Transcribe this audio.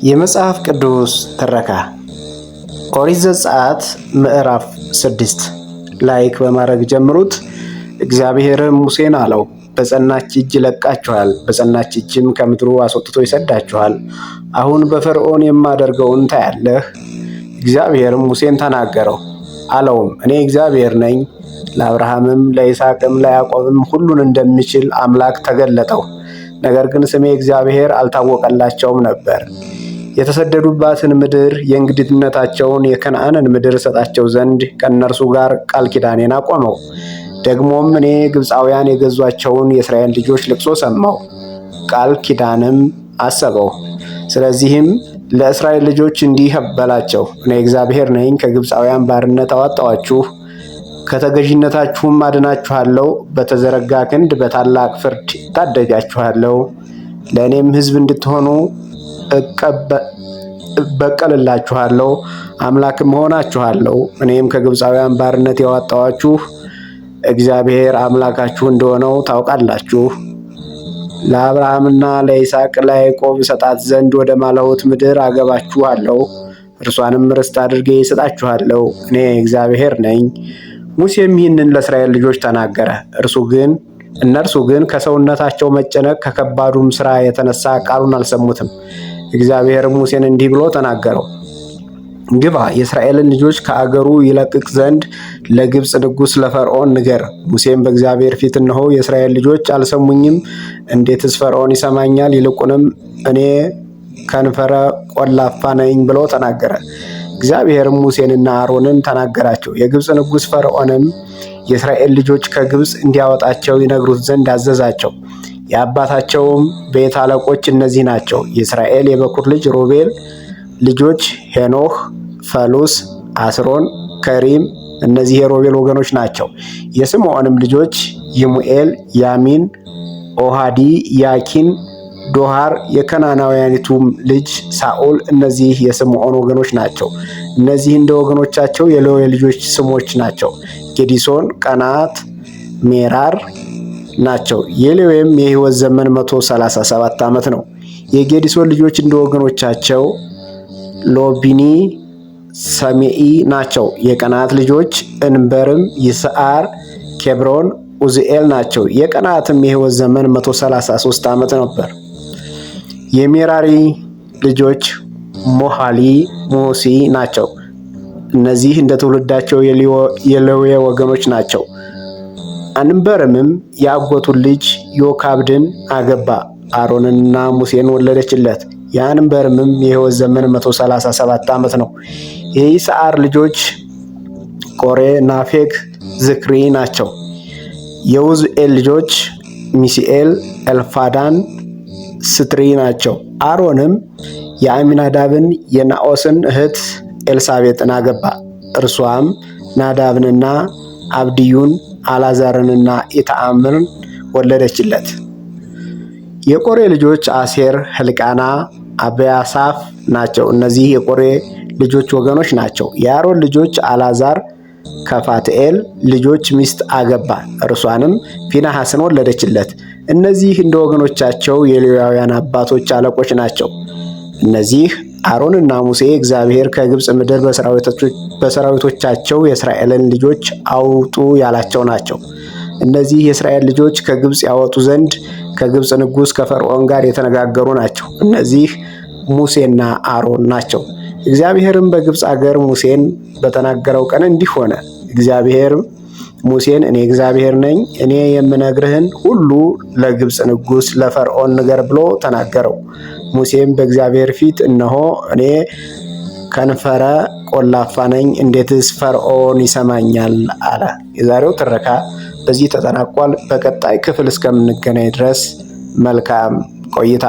የመጽሐፍ ቅዱስ ትረካ ኦሪት ዘጸአት ምዕራፍ 6 ላይክ በማድረግ ጀምሩት። እግዚአብሔርም ሙሴን አለው፣ በጸናች እጅ ለቃችኋል፣ በጸናች እጅም ከምድሩ አስወጥቶ ይሰዳችኋል። አሁን በፈርዖን የማደርገውን ታያለህ። እግዚአብሔርም ሙሴን ተናገረው አለውም፣ እኔ እግዚአብሔር ነኝ። ለአብርሃምም ለይስሐቅም ለያዕቆብም ሁሉን እንደሚችል አምላክ ተገለጠው። ነገር ግን ስሜ እግዚአብሔር አልታወቀላቸውም ነበር። የተሰደዱባትን ምድር የእንግድነታቸውን የከነዓንን ምድር እሰጣቸው ዘንድ ከእነርሱ ጋር ቃል ኪዳኔን አቆመው። ደግሞም እኔ ግብፃውያን የገዟቸውን የእስራኤል ልጆች ልቅሶ ሰማው፣ ቃል ኪዳንም አሰበው። ስለዚህም ለእስራኤል ልጆች እንዲህ በላቸው፣ እኔ እግዚአብሔር ነኝ። ከግብፃውያን ባርነት አወጣኋችሁ፣ ከተገዥነታችሁም አድናችኋለሁ። በተዘረጋ ክንድ በታላቅ ፍርድ ታደጋችኋለሁ። ለእኔም ሕዝብ እንድትሆኑ እበቀልላችኋለሁ፣ አምላክም ሆናችኋለሁ። እኔም ከግብፃውያን ባርነት ያወጣኋችሁ እግዚአብሔር አምላካችሁ እንደሆነው ታውቃላችሁ። ለአብርሃምና ለይስሐቅ ለያዕቆብ እሰጣት ዘንድ ወደ ማልሁት ምድር አገባችኋለሁ፣ እርሷንም ርስት አድርጌ እሰጣችኋለሁ። እኔ እግዚአብሔር ነኝ። ሙሴም ይህንን ለእስራኤል ልጆች ተናገረ። እነርሱ ግን ከሰውነታቸው መጨነቅ ከከባዱም ሥራ የተነሳ ቃሉን አልሰሙትም። እግዚአብሔርም ሙሴን እንዲህ ብሎ ተናገረው፣ ግባ፣ የእስራኤልን ልጆች ከአገሩ ይለቅቅ ዘንድ ለግብፅ ንጉሥ ለፈርዖን ንገር። ሙሴም በእግዚአብሔር ፊት እነሆ የእስራኤል ልጆች አልሰሙኝም፣ እንዴትስ ፈርዖን ይሰማኛል? ይልቁንም እኔ ከንፈረ ቆላፋ ነኝ ብሎ ተናገረ። እግዚአብሔርም ሙሴንና አሮንን ተናገራቸው። የግብፅ ንጉሥ ፈርዖንም የእስራኤል ልጆች ከግብፅ እንዲያወጣቸው ይነግሩት ዘንድ አዘዛቸው። የአባታቸውም ቤት አለቆች እነዚህ ናቸው። የእስራኤል የበኩር ልጅ ሮቤል ልጆች ሄኖህ፣ ፈሉስ፣ አስሮን፣ ከሪም እነዚህ የሮቤል ወገኖች ናቸው። የስምዖንም ልጆች ይሙኤል፣ ያሚን፣ ኦሃዲ፣ ያኪን፣ ዶሃር የከናናውያኒቱም ልጅ ሳኦል እነዚህ የስምዖን ወገኖች ናቸው። እነዚህ እንደ ወገኖቻቸው የሌዊ ልጆች ስሞች ናቸው። ጌዲሶን፣ ቀናት፣ ሜራር ናቸው። የሌዊም የሕይወት ዘመን 137 ዓመት ነው። የጌዲሶን ልጆች እንደ ወገኖቻቸው ሎቢኒ፣ ሰሜኢ ናቸው። የቀናት ልጆች እንበርም፣ ይስዓር፣ ኬብሮን፣ ኡዝኤል ናቸው። የቀናትም የሕይወት ዘመን 133 ዓመት ነበር። የሜራሪ ልጆች ሞሃሊ፣ ሙሲ ናቸው። እነዚህ እንደ ትውልዳቸው የሌዊ ወገኖች ናቸው። አንበርምም የአጎቱን ልጅ ዮካብድን አገባ፣ አሮንንና ሙሴን ወለደችለት። የአንበርምም የሕይወት ዘመን 137 ዓመት ነው። የይስዓር ልጆች ቆሬ፣ ናፌግ፣ ዝክሪ ናቸው። የኡዝኤል ልጆች ሚሲኤል፣ ኤልፋዳን፣ ስትሪ ናቸው። አሮንም የአሚናዳብን የናኦስን እህት ኤልሳቤጥን አገባ። እርሷም ናዳብንና አብድዩን አልዓዛርንና ኢታምርን ወለደችለት። የቆሬ ልጆች አሴር፣ ሕልቃና፣ አብያሳፍ ናቸው። እነዚህ የቆሬ ልጆች ወገኖች ናቸው። የአሮን ልጆች አልዓዛር ከፋትኤል ልጆች ሚስት አገባ፣ እርሷንም ፊንሐስን ወለደችለት። እነዚህ እንደ ወገኖቻቸው የሌዋውያን አባቶች አለቆች ናቸው። እነዚህ አሮንና ሙሴ እግዚአብሔር ከግብፅ ምድር በሰራዊቶቻቸው የእስራኤልን ልጆች አውጡ ያላቸው ናቸው። እነዚህ የእስራኤል ልጆች ከግብፅ ያወጡ ዘንድ ከግብፅ ንጉሥ ከፈርዖን ጋር የተነጋገሩ ናቸው። እነዚህ ሙሴና አሮን ናቸው። እግዚአብሔርም በግብፅ አገር ሙሴን በተናገረው ቀን እንዲህ ሆነ። እግዚአብሔር ሙሴን እኔ እግዚአብሔር ነኝ፣ እኔ የምነግርህን ሁሉ ለግብፅ ንጉሥ ለፈርዖን ንገር ብሎ ተናገረው። ሙሴም በእግዚአብሔር ፊት እነሆ እኔ ከንፈረ ቆላፋ ነኝ፣ እንዴትስ ፈርዖን ይሰማኛል አለ። የዛሬው ትረካ በዚህ ተጠናቋል። በቀጣይ ክፍል እስከምንገናኝ ድረስ መልካም ቆይታ